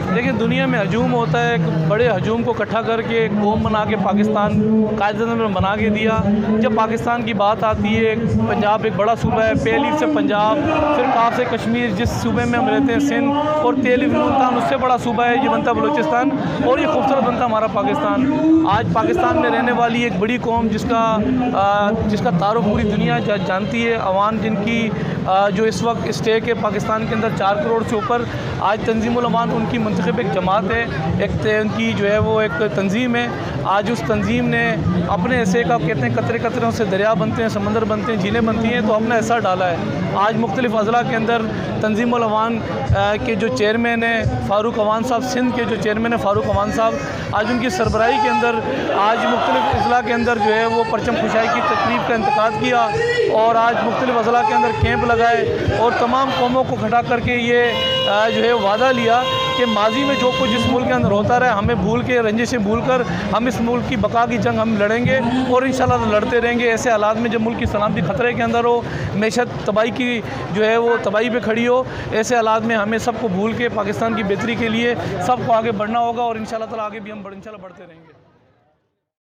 देखिए, दुनिया में हजूम होता है, एक बड़े हजूम को इकट्ठा करके एक कौम बना के पाकिस्तान कायदे में बना के दिया। जब पाकिस्तान की बात आती है, पंजाब एक बड़ा सूबा है, पहली से पंजाब, फिर काफ से कश्मीर, जिस सूबे में हम रहते हैं सिंध, और तेली मुल्तान उससे बड़ा सूबा है, ये बनता बलूचिस्तान, और ये खूबसूरत बनता हमारा पाकिस्तान। आज पाकिस्तान में रहने वाली एक बड़ी कौम जिसका तारुफ पूरी दुनिया जानती है, अवान जिनकी जो इस वक्त स्टेक है पाकिस्तान के अंदर 4 करोड़ से ऊपर। आज तंजीमुल अमान उनकी मुंतखब एक जमात है, उनकी जो है वो एक तंजीम है। आज उस तंजीम ने अपने ऐसे का कहते हैं कतरे कतरों से दरिया बनते हैं, समंदर बनते हैं, झीलें बनती हैं, तो अपना ऐसा डाला है। आज मुख्तलिफ अज़ला के अंदर तंजीमुल अवान के जो चेयरमैन हैं फ़ारूक अवान साहब, सिंध के जो चेयरमैन हैं फ़ारूक अवान साहब, आज उनकी सरबराही के अंदर आज मुख्तलिफ अज़ला के अंदर जो है वो परचम खुशाई की तकरीब का इंतकाद किया, और आज मुख्तलिफ अज़ला के अंदर कैंप लगाए, और तमाम कौमों को इकट्ठा करके ये जो है वादा लिया कि माजी में जो कुछ इस मुल्क के अंदर होता रहा, हमें भूल के, रंजिशें भूल कर हम इस मुल्क की बका की जंग हम लड़ेंगे, और इंशाल्लाह लड़ते रहेंगे। ऐसे हालात में जब मुल्क की सलामती ख़तरे के अंदर हो, मैशत तबाही की जो है वो तबाही पे खड़ी हो, ऐसे हालात में हमें सबको भूल के पाकिस्तान की बेहतरी के लिए सबको आगे बढ़ना होगा, और इंशाल्लाह ताला आगे भी हम इंशाल्लाह बढ़ते रहेंगे।